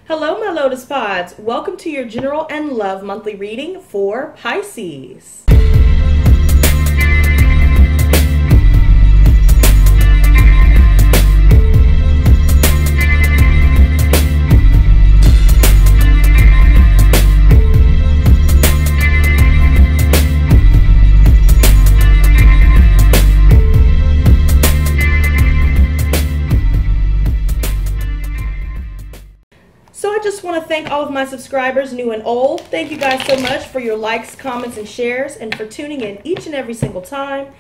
Hello, my Lotus Pods. Welcome to your general and love monthly reading for Pisces. So I just want to thank all of my subscribers, new and old. Thank you guys so much for your likes, comments, and shares, and for tuning in each and every single time.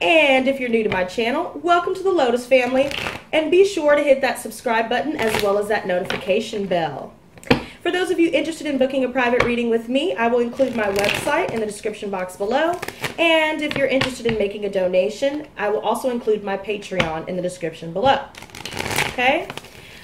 And if you're new to my channel, welcome to the Lotus family. And be sure to hit that subscribe button as well as that notification bell. For those of you interested in booking a private reading with me, I will include my website in the description box below. And if you're interested in making a donation, I will also include my Patreon in the description below. Okay?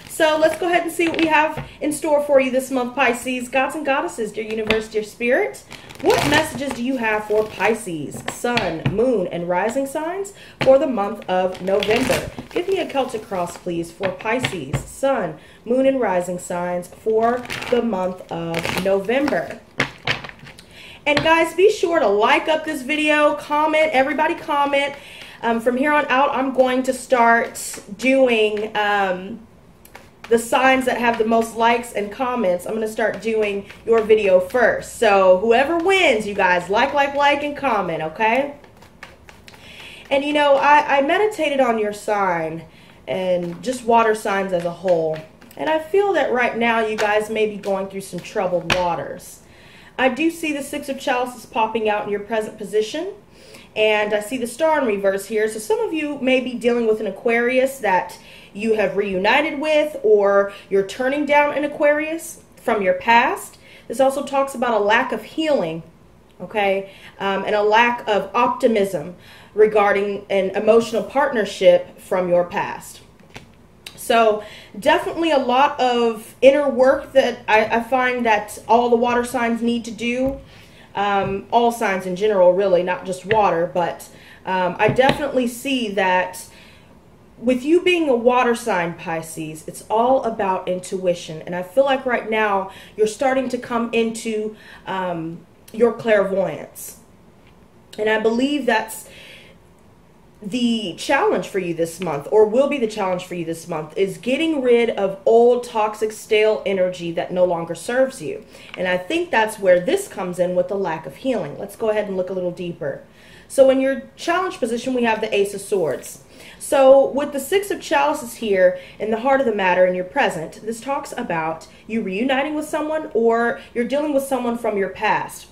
So let's go ahead and see what we have in store for you this month, Pisces. Gods and goddesses, dear universe, dear spirit, what messages do you have for Pisces, sun, moon, and rising signs for the month of November? Give me a Celtic cross, please, for Pisces, sun, moon, and rising signs for the month of November. And guys, be sure to like up this video, comment, everybody comment. From here on out, I'm going to start doing the signs that have the most likes and comments. I'm going to start doing your video first. So whoever wins, you guys, like, and comment, okay? And you know, I meditated on your sign and just water signs as a whole. And I feel that right now you guys may be going through some troubled waters. I do see the Six of Chalices popping out in your present position. And I see the star in reverse here. So some of you may be dealing with an Aquarius that you have reunited with, or you're turning down an Aquarius from your past. This also talks about a lack of healing, okay, and a lack of optimism regarding an emotional partnership from your past. So definitely a lot of inner work that I find that all the water signs need to do. All signs in general, really, not just water, but I definitely see that with you being a water sign, Pisces, it's all about intuition. And I feel like right now you're starting to come into your clairvoyance. And I believe that's the challenge for you this month, or will be the challenge for you this month, is getting rid of old, toxic, stale energy that no longer serves you. And I think that's where this comes in with the lack of healing. Let's go ahead and look a little deeper. So in your challenge position, we have the Ace of Swords. So with the Six of Chalices here in the heart of the matter in your present, this talks about you reuniting with someone, or you're dealing with someone from your past.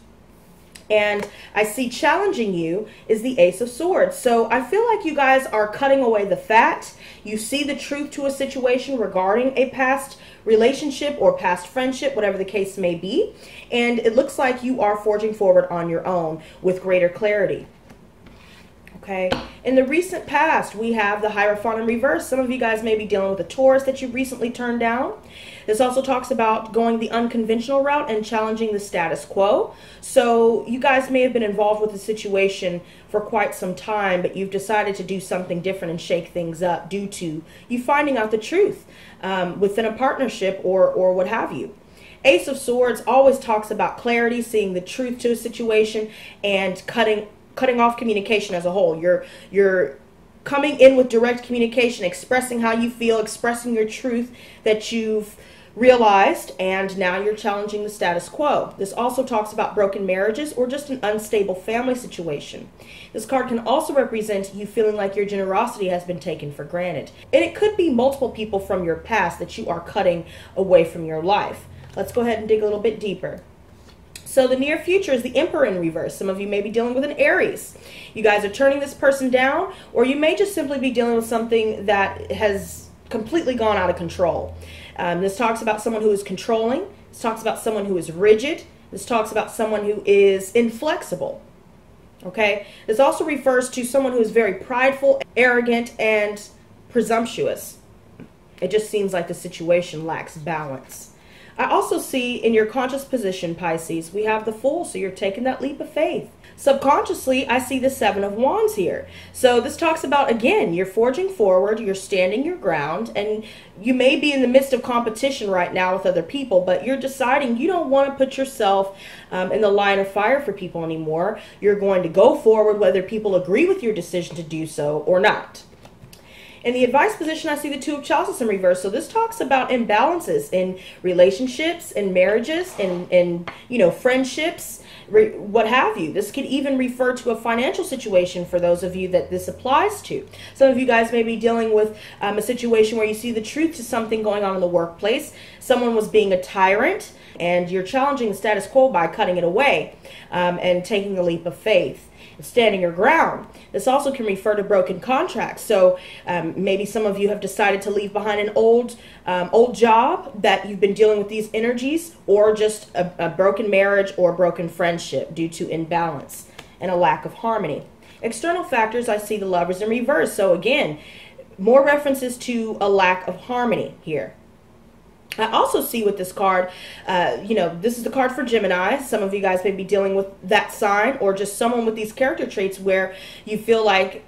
And I see challenging you is the Ace of Swords. So I feel like you guys are cutting away the fat. You see the truth to a situation regarding a past relationship or past friendship, whatever the case may be. And it looks like you are forging forward on your own with greater clarity. Okay. In the recent past, we have the Hierophant in reverse. Some of you guys may be dealing with a Taurus that you recently turned down. This also talks about going the unconventional route and challenging the status quo. So you guys may have been involved with a situation for quite some time, but you've decided to do something different and shake things up due to you finding out the truth within a partnership or what have you. Ace of Swords always talks about clarity, seeing the truth to a situation, and cutting off communication as a whole. You're coming in with direct communication, expressing how you feel, expressing your truth that you've realized, and now you're challenging the status quo. This also talks about broken marriages or just an unstable family situation. This card can also represent you feeling like your generosity has been taken for granted. And it could be multiple people from your past that you are cutting away from your life. Let's go ahead and dig a little bit deeper. So the near future is the Emperor in reverse. Some of you may be dealing with an Aries. You guys are turning this person down, or you may just simply be dealing with something that has completely gone out of control. This talks about someone who is controlling. This talks about someone who is rigid. This talks about someone who is inflexible. Okay? This also refers to someone who is very prideful, arrogant, and presumptuous. It just seems like the situation lacks balance. I also see in your conscious position, Pisces, we have the Fool, so you're taking that leap of faith. Subconsciously, I see the Seven of Wands here. So this talks about, again, you're forging forward, you're standing your ground, and you may be in the midst of competition right now with other people, but you're deciding you don't want to put yourself in the line of fire for people anymore. You're going to go forward whether people agree with your decision to do so or not. In the advice position, I see the Two of Chalices in reverse. So this talks about imbalances in relationships, in marriages, in friendships, what have you. This could even refer to a financial situation for those of you that this applies to. Some of you guys may be dealing with a situation where you see the truth to something going on in the workplace. Someone was being a tyrant, and you're challenging the status quo by cutting it away and taking the leap of faith. Standing your ground. This also can refer to broken contracts. So maybe some of you have decided to leave behind an old job that you've been dealing with these energies, or just a broken marriage or broken friendship due to imbalance and a lack of harmony. External factors, I see the Lovers in reverse. So again, more references to a lack of harmony here. I also see with this card, this is the card for Gemini. Some of you guys may be dealing with that sign, or just someone with these character traits where you feel like,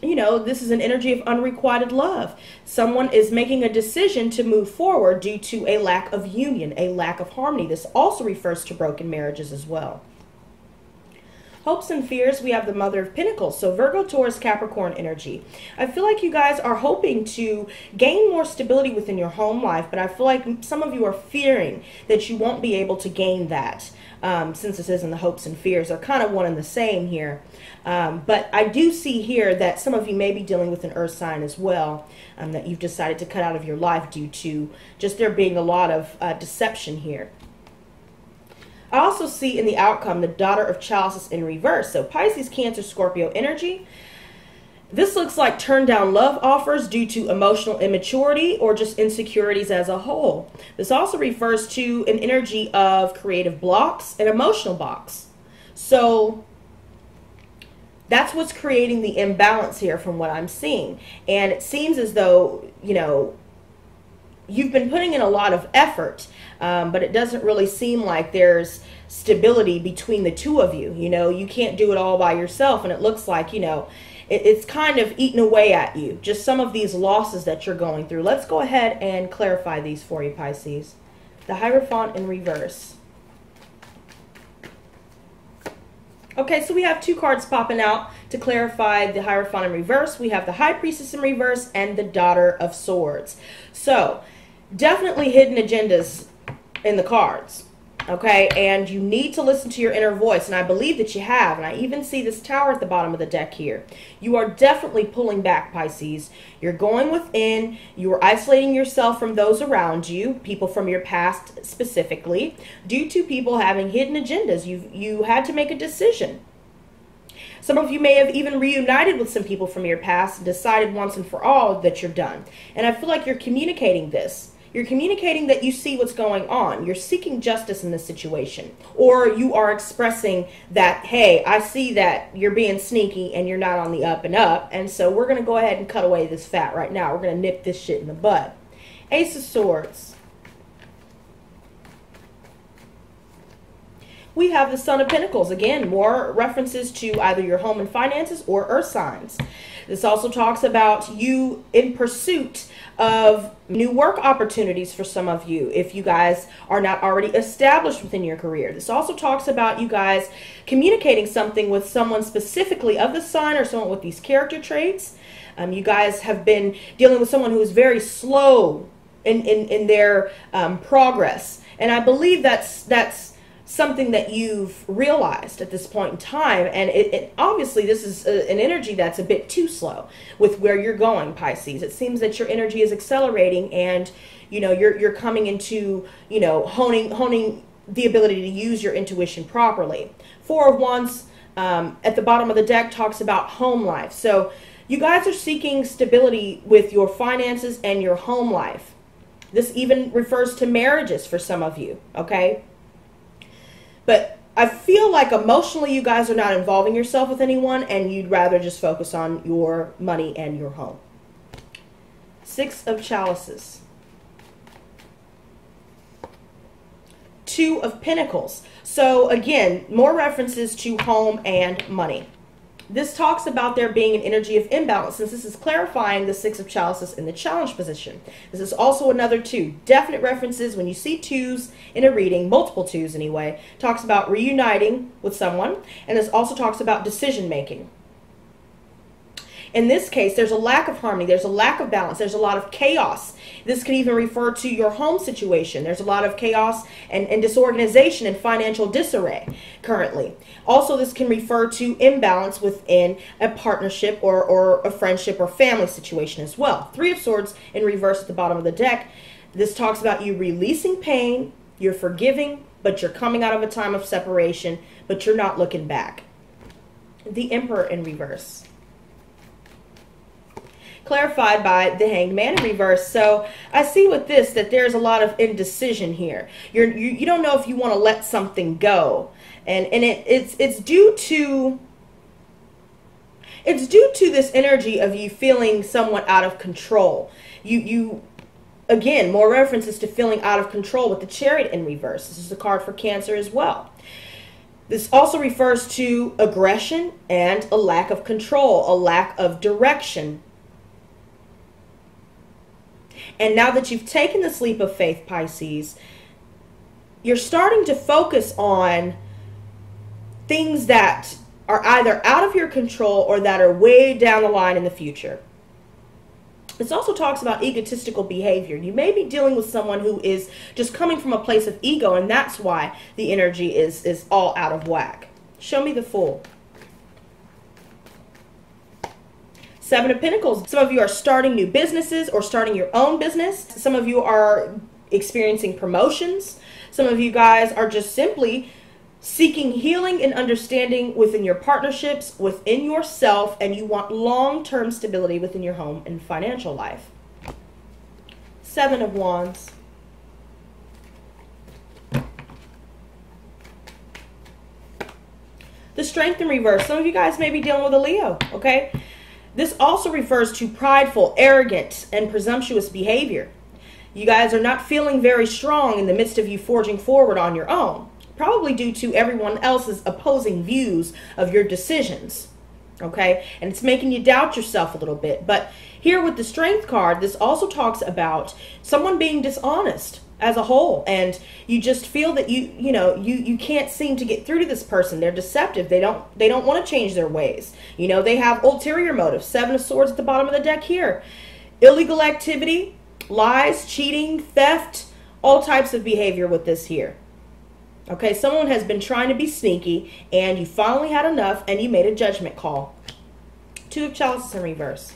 this is an energy of unrequited love. Someone is making a decision to move forward due to a lack of union, a lack of harmony. This also refers to broken marriages as well. Hopes and fears, we have the Mother of Pentacles. So Virgo, Taurus, Capricorn energy. I feel like you guys are hoping to gain more stability within your home life, but I feel like some of you are fearing that you won't be able to gain that. Since this is in the hopes and fears, they're kind of one and the same here. But I do see here that some of you may be dealing with an earth sign as well, that you've decided to cut out of your life due to just there being a lot of deception here. I also see in the outcome the Daughter of Chalices in reverse. So Pisces, Cancer, Scorpio energy. This looks like turned down love offers due to emotional immaturity or just insecurities as a whole. This also refers to an energy of creative blocks and emotional blocks. So that's what's creating the imbalance here from what I'm seeing. And it seems as though, you've been putting in a lot of effort, but it doesn't really seem like there's stability between the two of you. You can't do it all by yourself, and it looks like, it's kind of eating away at you. Just some of these losses that you're going through. Let's go ahead and clarify these for you, Pisces. The Hierophant in reverse. Okay, so we have two cards popping out to clarify the Hierophant in reverse. We have the High Priestess in reverse and the Daughter of Swords. So definitely hidden agendas in the cards, okay? And you need to listen to your inner voice, and I believe that you have. And I even see this Tower at the bottom of the deck here. You are definitely pulling back, Pisces. You're going within. You are isolating yourself from those around you, people from your past specifically, due to people having hidden agendas. You had to make a decision. Some of you may have even reunited with some people from your past and decided once and for all that you're done. And I feel like you're communicating this. You're communicating that you see what's going on. You're seeking justice in this situation. Or you are expressing that, hey, I see that you're being sneaky and you're not on the up and up. And so we're going to go ahead and cut away this fat right now. We're going to nip this shit in the bud. Ace of Swords. We have the Son of Pentacles. Again, more references to either your home and finances or earth signs. This also talks about you in pursuit of new work opportunities for some of you, if you guys are not already established within your career. This also talks about you guys communicating something with someone specifically of the sign or someone with these character traits. You guys have been dealing with someone who is very slow in their progress. And I believe that's something that you've realized at this point in time, and it obviously this is an energy that's a bit too slow with where you're going, Pisces. It seems that your energy is accelerating, and you're coming into honing the ability to use your intuition properly. Four of Wands at the bottom of the deck talks about home life. So you guys are seeking stability with your finances and your home life. This even refers to marriages for some of you, okay? But I feel like emotionally you guys are not involving yourself with anyone, and you'd rather just focus on your money and your home. Six of Chalices. Two of Pentacles. So again, more references to home and money. This talks about there being an energy of imbalance, since this is clarifying the Six of Chalices in the challenge position. This is also another two. Definite references when you see twos in a reading, multiple twos anyway, talks about reuniting with someone, and this also talks about decision making. In this case, there's a lack of harmony, there's a lack of balance, there's a lot of chaos. This could even refer to your home situation. There's a lot of chaos and disorganization and financial disarray currently. Also, this can refer to imbalance within a partnership or a friendship or family situation as well. Three of Swords in reverse at the bottom of the deck. This talks about you releasing pain, you're forgiving, but you're coming out of a time of separation, but you're not looking back. The Emperor in reverse. Clarified by the Hanged Man in reverse. So I see with this that there's a lot of indecision here. You don't know if you want to let something go, and it's due to this energy of you feeling somewhat out of control. You again, more references to feeling out of control with the Chariot in reverse. This is a card for Cancer as well. This also refers to aggression and a lack of control, a lack of direction. And now that you've taken this leap of faith, Pisces, you're starting to focus on things that are either out of your control or that are way down the line in the future. This also talks about egotistical behavior. You may be dealing with someone who is just coming from a place of ego, and that's why the energy is all out of whack. Show me the Fool. Seven of Pentacles. Some of you are starting new businesses or starting your own business. Some of you are experiencing promotions. Some of you guys are just simply seeking healing and understanding within your partnerships, within yourself, and you want long-term stability within your home and financial life. Seven of Wands. The Strength in reverse. Some of you guys may be dealing with a Leo, okay? This also refers to prideful, arrogant, and presumptuous behavior. You guys are not feeling very strong in the midst of you forging forward on your own, probably due to everyone else's opposing views of your decisions, okay? And it's making you doubt yourself a little bit. But here with the Strength card, this also talks about someone being dishonest as a whole, and you just feel that you can't seem to get through to this person. They're deceptive. They don't want to change their ways. You know, they have ulterior motives. Seven of Swords at the bottom of the deck here. Illegal activity, lies, cheating, theft, all types of behavior with this here. Okay, someone has been trying to be sneaky, and you finally had enough, and you made a judgment call. Two of Chalices in reverse.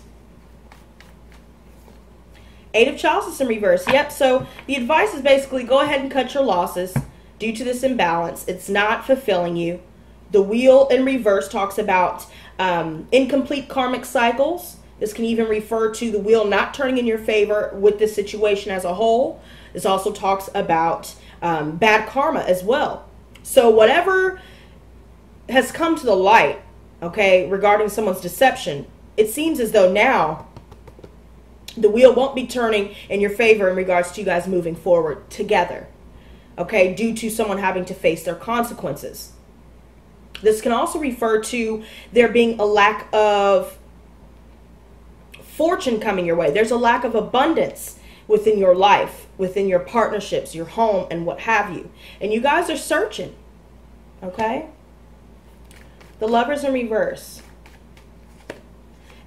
Eight of Chalices in reverse. Yep, so the advice is basically go ahead and cut your losses due to this imbalance. It's not fulfilling you. The Wheel in reverse talks about incomplete karmic cycles. This can even refer to the wheel not turning in your favor with this situation as a whole. This also talks about bad karma as well. So whatever has come to the light, okay, regarding someone's deception, it seems as though now the wheel won't be turning in your favor in regards to you guys moving forward together, okay, due to someone having to face their consequences. This can also refer to there being a lack of fortune coming your way. There's a lack of abundance within your life, within your partnerships, your home, and what have you. And you guys are searching, okay? The Lovers in reverse.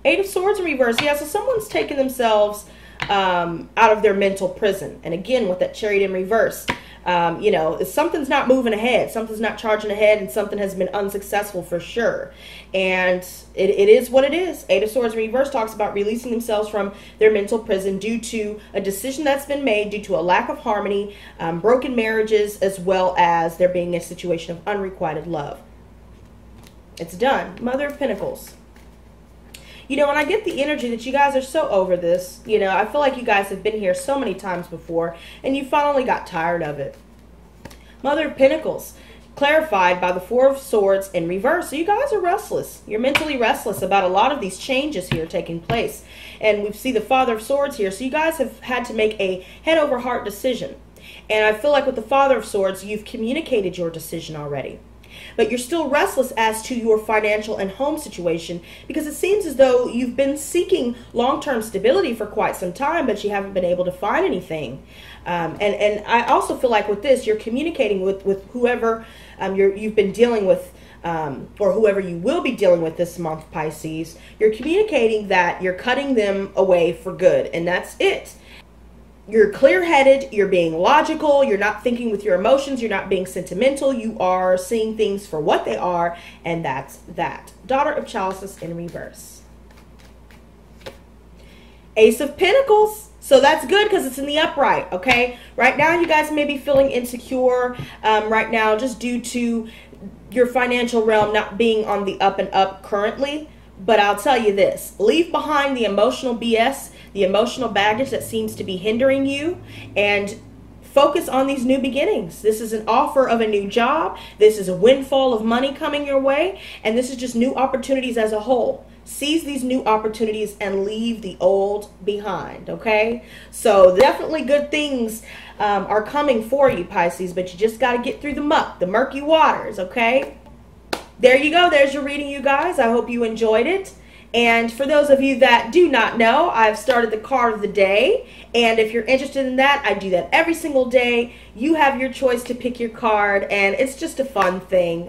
Eight of Swords in reverse. Yeah, so someone's taken themselves out of their mental prison. And again, with that Chariot in reverse, you know, something's not moving ahead. Something's not charging ahead, and something has been unsuccessful for sure. And it is what it is. Eight of Swords in reverse talks about releasing themselves from their mental prison due to a decision that's been made, due to a lack of harmony, broken marriages, as well as there being a situation of unrequited love. It's done. Mother of Pentacles. You know, and I get the energy that you guys are so over this. You know, I feel like you guys have been here so many times before, and you finally got tired of it. Mother of Pentacles, clarified by the Four of Swords in reverse. So you guys are restless. You're mentally restless about a lot of these changes here taking place. And we see the Father of Swords here. So you guys have had to make a head over heart decision. And I feel like with the Father of Swords, you've communicated your decision already. But you're still restless as to your financial and home situation, because it seems as though you've been seeking long-term stability for quite some time, but you haven't been able to find anything. And I also feel like with this, you're communicating with whoever you've been dealing with, or whoever you will be dealing with this month, Pisces. You're communicating that you're cutting them away for good, and that's it. You're clear-headed, you're being logical, you're not thinking with your emotions, you're not being sentimental, you are seeing things for what they are, and that's that. Daughter of Chalices in reverse. Ace of Pentacles. So that's good because it's in the upright, okay? Right now, you guys may be feeling insecure right now just due to your financial realm not being on the up and up currently. But I'll tell you this, leave behind the emotional BS, the emotional baggage that seems to be hindering you, and focus on these new beginnings. This is an offer of a new job. This is a windfall of money coming your way, and this is just new opportunities as a whole. Seize these new opportunities and leave the old behind, okay? So definitely good things are coming for you, Pisces, but you just got to get through the muck, the murky waters, okay? There you go. There's your reading, you guys. I hope you enjoyed it. And for those of you that do not know, I've started the card of the day. And if you're interested in that, I do that every single day. You have your choice to pick your card, and it's just a fun thing.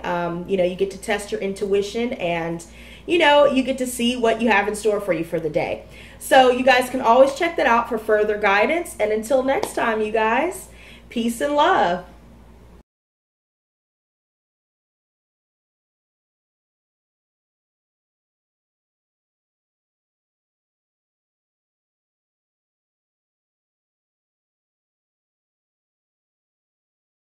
You know, you get to test your intuition, and you know, you get to see what you have in store for you for the day. So you guys can always check that out for further guidance. And until next time, you guys, peace and love.